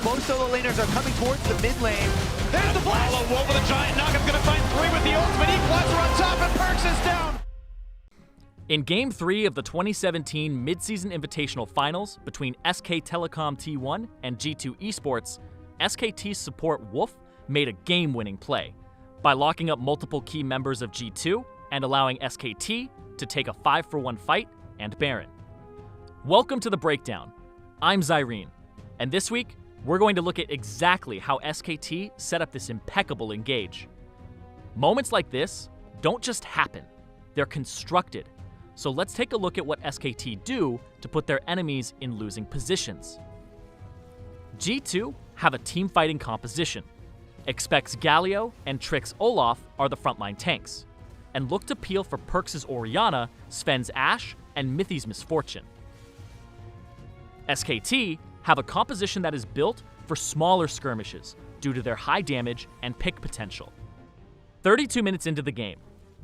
both solo laners are coming towards the mid lane. There's the flash! Wolf with a giant knockup, gonna find 3 with the ultimate equalizer on top, and Perks is down! In Game 3 of the 2017 Mid-Season Invitational Finals between SK Telecom T1 and G2 Esports, SKT's support Wolf made a game-winning play by locking up multiple key members of G2 and allowing SKT to take a 5-for-1 fight and Baron. Welcome to The Breakdown. I'm Zyrene, and this week, we're going to look at exactly how SKT set up this impeccable engage. Moments like this don't just happen, they're constructed. So let's take a look at what SKT do to put their enemies in losing positions. G2 have a team fighting composition. Expects Galio and Trick's Olaf are the frontline tanks, and look to peel for Perks' Orianna, Sven's Ashe, and Mithy's Misfortune. SKT have a composition that is built for smaller skirmishes due to their high damage and pick potential. 32 minutes into the game,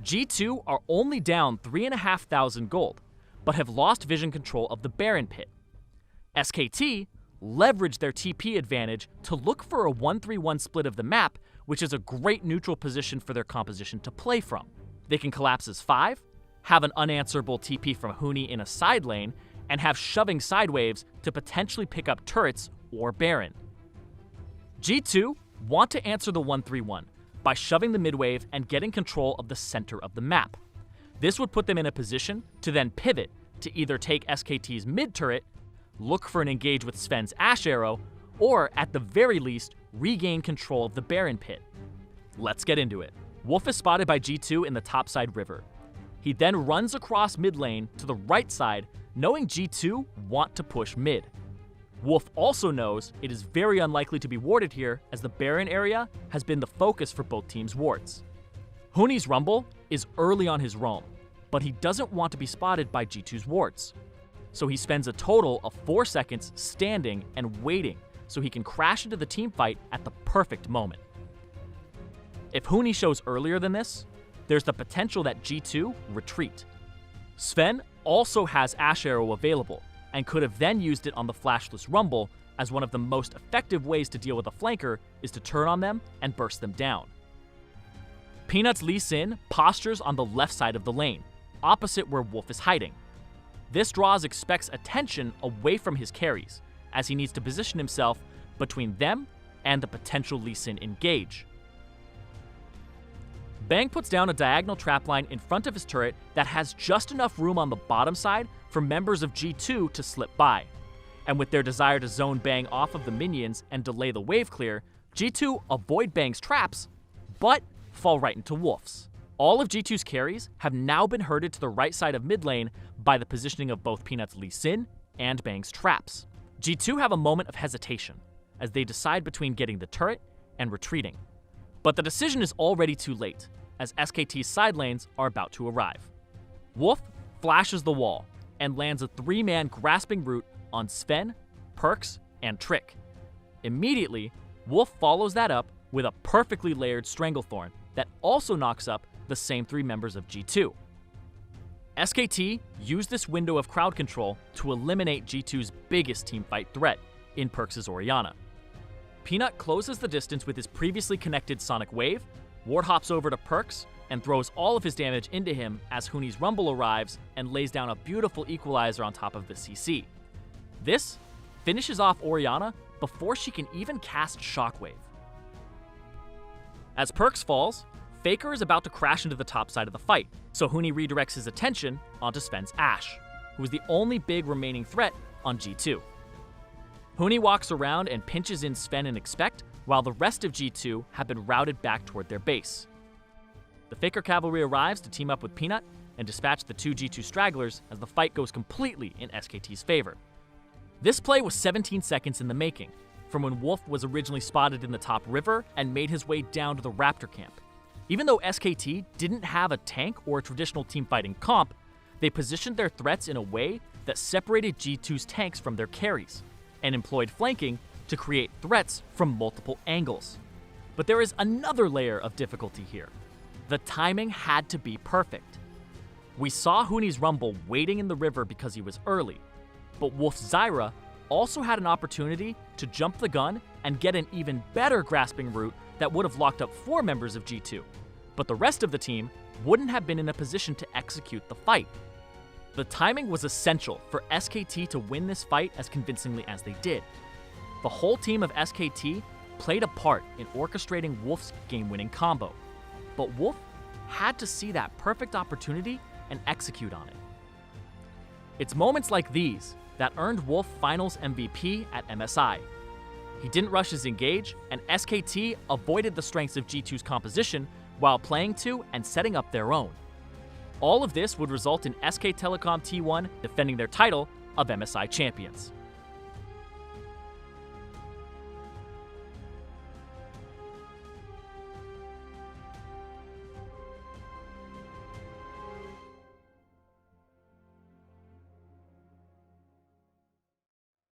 G2 are only down 3,500 gold, but have lost vision control of the Baron pit. SKT leverage their TP advantage to look for a 1-3-1 split of the map, which is a great neutral position for their composition to play from. They can collapse as 5, have an unanswerable TP from Huni in a side lane, and have shoving side waves to potentially pick up turrets or Baron. G2 want to answer the 1-3-1 by shoving the mid wave and getting control of the center of the map. This would put them in a position to then pivot to either take SKT's mid turret, look for an engage with Sven's Ashe Arrow, or at the very least, regain control of the Baron pit. Let's get into it. Wolf is spotted by G2 in the topside river. He then runs across mid lane to the right side, knowing G2 want to push mid. Wolf also knows it is very unlikely to be warded here, as the Baron area has been the focus for both teams' wards. Huni's Rumble is early on his roam, but he doesn't want to be spotted by G2's wards. So he spends a total of 4 seconds standing and waiting so he can crash into the teamfight at the perfect moment. If Huni shows earlier than this, there's the potential that G2 retreat. Sven also has Ashe Arrow available, and could have then used it on the flashless Rumble, as one of the most effective ways to deal with a flanker is to turn on them and burst them down. Peanut's Lee Sin postures on the left side of the lane, opposite where Wolf is hiding. This draws Expect's attention away from his carries, as he needs to position himself between them and the potential Lee Sin engage. Bang puts down a diagonal trapline in front of his turret that has just enough room on the bottom side for members of G2 to slip by. And with their desire to zone Bang off of the minions and delay the wave clear, G2 avoid Bang's traps, but fall right into Wolf's. All of G2's carries have now been herded to the right side of mid lane by the positioning of both Peanut's Lee Sin and Bang's traps. G2 have a moment of hesitation as they decide between getting the turret and retreating. But the decision is already too late, as SKT's side lanes are about to arrive. Wolf flashes the wall and lands a 3-man grasping root on Sven, Perks, and Trick. Immediately, Wolf follows that up with a perfectly layered Stranglethorn that also knocks up the same 3 members of G2. SKT used this window of crowd control to eliminate G2's biggest teamfight threat in Perks' Orianna. Peanut closes the distance with his previously connected Sonic Wave, ward hops over to Perks, and throws all of his damage into him as Huni's Rumble arrives and lays down a beautiful equalizer on top of the CC. This finishes off Orianna before she can even cast Shockwave. As Perks falls, Faker is about to crash into the top side of the fight, so Huni redirects his attention onto Sven's Ashe, who is the only big remaining threat on G2. Huni walks around and pinches in Sven and Expect, while the rest of G2 have been routed back toward their base. The Faker cavalry arrives to team up with Peanut and dispatch the 2 G2 stragglers as the fight goes completely in SKT's favor. This play was 17 seconds in the making, from when Wolf was originally spotted in the top river and made his way down to the Raptor camp. Even though SKT didn't have a tank or a traditional teamfighting comp, they positioned their threats in a way that separated G2's tanks from their carries, and employed flanking to create threats from multiple angles. But there is another layer of difficulty here. The timing had to be perfect. We saw Huni's Rumble waiting in the river because he was early, but Wolf's Zyra also had an opportunity to jump the gun and get an even better grasping route that would have locked up 4 members of G2. But the rest of the team wouldn't have been in a position to execute the fight. The timing was essential for SKT to win this fight as convincingly as they did. The whole team of SKT played a part in orchestrating Wolf's game-winning combo, but Wolf had to see that perfect opportunity and execute on it. It's moments like these that earned Wolf Finals MVP at MSI. He didn't rush his engage, and SKT avoided the strengths of G2's composition while playing to and setting up their own. All of this would result in SK Telecom T1 defending their title of MSI champions.